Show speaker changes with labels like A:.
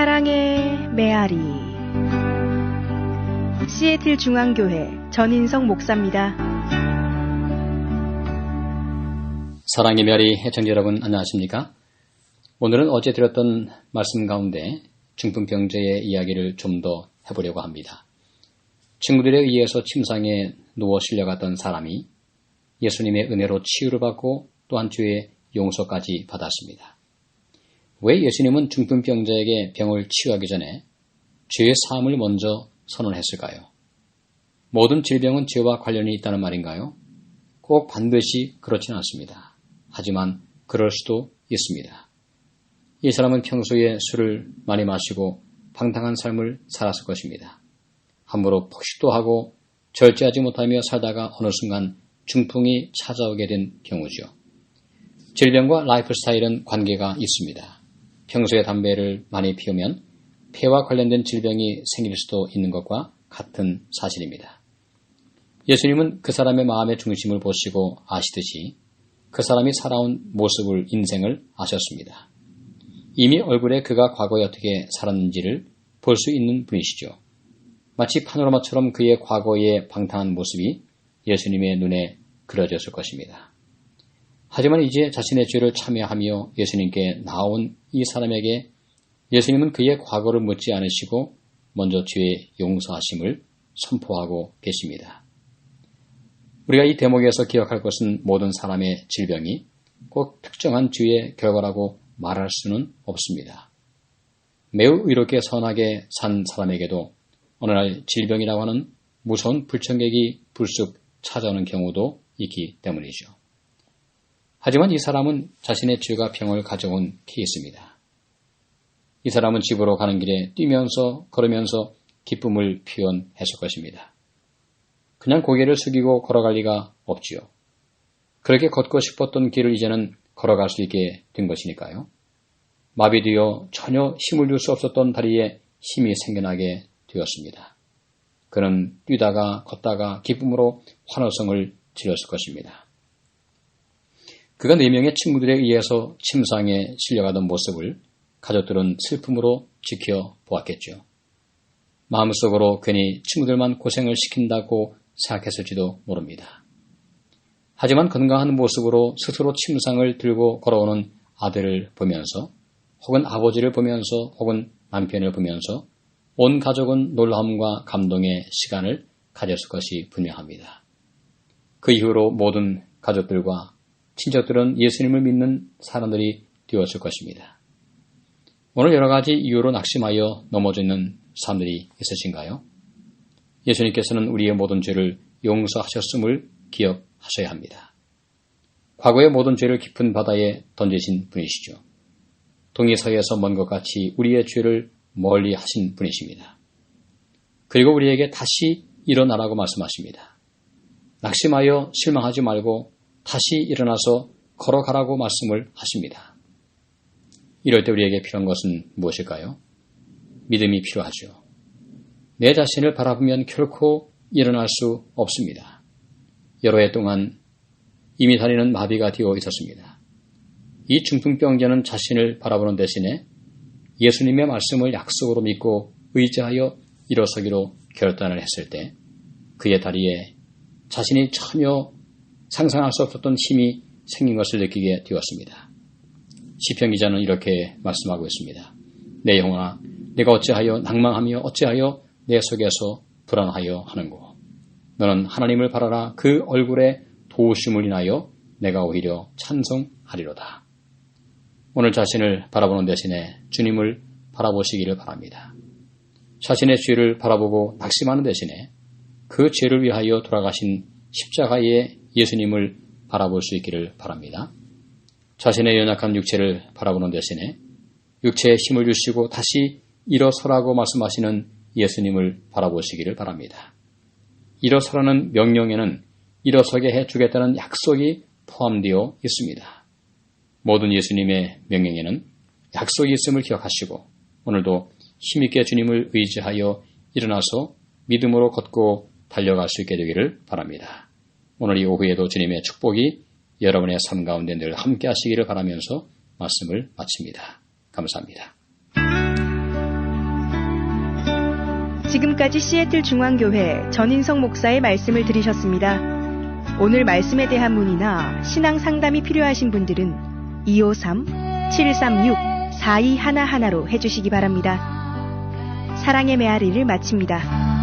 A: 사랑의 메아리. 시애틀 중앙교회 전인성 목사입니다.
B: 사랑의 메아리 애청자 여러분 안녕하십니까? 오늘은 어제 드렸던 말씀 가운데 중풍병자의 이야기를 좀 더 해보려고 합니다. 친구들에 의해서 침상에 누워 실려갔던 사람이 예수님의 은혜로 치유를 받고 또한 주의 용서까지 받았습니다. 왜 예수님은 중풍병자에게 병을 치유하기 전에 죄의 사함을 먼저 선언했을까요? 모든 질병은 죄와 관련이 있다는 말인가요? 꼭 반드시 그렇지는 않습니다. 하지만 그럴 수도 있습니다. 이 사람은 평소에 술을 많이 마시고 방탕한 삶을 살았을 것입니다. 함부로 폭식도 하고 절제하지 못하며 살다가 어느 순간 중풍이 찾아오게 된 경우죠. 질병과 라이프 스타일은 관계가 있습니다. 평소에 담배를 많이 피우면 폐와 관련된 질병이 생길 수도 있는 것과 같은 사실입니다. 예수님은 그 사람의 마음의 중심을 보시고 아시듯이 그 사람이 살아온 모습을, 인생을 아셨습니다. 이미 얼굴에 그가 과거에 어떻게 살았는지를 볼 수 있는 분이시죠. 마치 파노라마처럼 그의 과거의 방탕한 모습이 예수님의 눈에 그려졌을 것입니다. 하지만 이제 자신의 죄를 참여하며 예수님께 나온 이 사람에게 예수님은 그의 과거를 묻지 않으시고 먼저 죄의 용서하심을 선포하고 계십니다. 우리가 이 대목에서 기억할 것은 모든 사람의 질병이 꼭 특정한 죄의 결과라고 말할 수는 없습니다. 매우 의롭게 선하게 산 사람에게도 어느 날 질병이라고 하는 무서운 불청객이 불쑥 찾아오는 경우도 있기 때문이죠. 하지만 이 사람은 자신의 죄가 병을 가져온 케이스입니다. 이 사람은 집으로 가는 길에 뛰면서 걸으면서 기쁨을 표현했을 것입니다. 그냥 고개를 숙이고 걸어갈 리가 없지요. 그렇게 걷고 싶었던 길을 이제는 걸어갈 수 있게 된 것이니까요. 마비되어 전혀 힘을 줄 수 없었던 다리에 힘이 생겨나게 되었습니다. 그는 뛰다가 걷다가 기쁨으로 환호성을 지렀을 것입니다. 그가 4명의 친구들에 의해서 침상에 실려가던 모습을 가족들은 슬픔으로 지켜보았겠죠. 마음속으로 괜히 친구들만 고생을 시킨다고 생각했을지도 모릅니다. 하지만 건강한 모습으로 스스로 침상을 들고 걸어오는 아들을 보면서 혹은 아버지를 보면서 혹은 남편을 보면서 온 가족은 놀라움과 감동의 시간을 가졌을 것이 분명합니다. 그 이후로 모든 가족들과 친척들은 예수님을 믿는 사람들이 되었을 것입니다. 오늘 여러 가지 이유로 낙심하여 넘어져 있는 사람들이 있으신가요? 예수님께서는 우리의 모든 죄를 용서하셨음을 기억하셔야 합니다. 과거의 모든 죄를 깊은 바다에 던지신 분이시죠. 동이 서에서 먼 것 같이 우리의 죄를 멀리 하신 분이십니다. 그리고 우리에게 다시 일어나라고 말씀하십니다. 낙심하여 실망하지 말고 다시 일어나서 걸어가라고 말씀을 하십니다. 이럴 때 우리에게 필요한 것은 무엇일까요? 믿음이 필요하죠. 내 자신을 바라보면 결코 일어날 수 없습니다. 여러 해 동안 이미 다리는 마비가 되어 있었습니다. 이 중풍병자는 자신을 바라보는 대신에 예수님의 말씀을 약속으로 믿고 의지하여 일어서기로 결단을 했을 때 그의 다리에 자신이 전혀 상상할 수 없었던 힘이 생긴 것을 느끼게 되었습니다. 시편 기자는 이렇게 말씀하고 있습니다. 내 영혼아, 내가 어찌하여 낭망하며 어찌하여 내 속에서 불안하여 하는고. 너는 하나님을 바라라. 그 얼굴에 도우심을 인하여 내가 오히려 찬송하리로다. 오늘 자신을 바라보는 대신에 주님을 바라보시기를 바랍니다. 자신의 죄를 바라보고 낙심하는 대신에 그 죄를 위하여 돌아가신 십자가의 예수님을 바라볼 수 있기를 바랍니다. 자신의 연약한 육체를 바라보는 대신에 육체에 힘을 주시고 다시 일어서라고 말씀하시는 예수님을 바라보시기를 바랍니다. 일어서라는 명령에는 일어서게 해주겠다는 약속이 포함되어 있습니다. 모든 예수님의 명령에는 약속이 있음을 기억하시고 오늘도 힘있게 주님을 의지하여 일어나서 믿음으로 걷고 달려갈 수 있게 되기를 바랍니다. 오늘 이 오후에도 주님의 축복이 여러분의 삶 가운데 늘 함께 하시기를 바라면서 말씀을 마칩니다. 감사합니다.
A: 지금까지 시애틀 중앙교회 전인성 목사의 말씀을 들으셨습니다. 오늘 말씀에 대한 문의나 신앙 상담이 필요하신 분들은 253-736-4211로 해주시기 바랍니다. 사랑의 메아리를 마칩니다.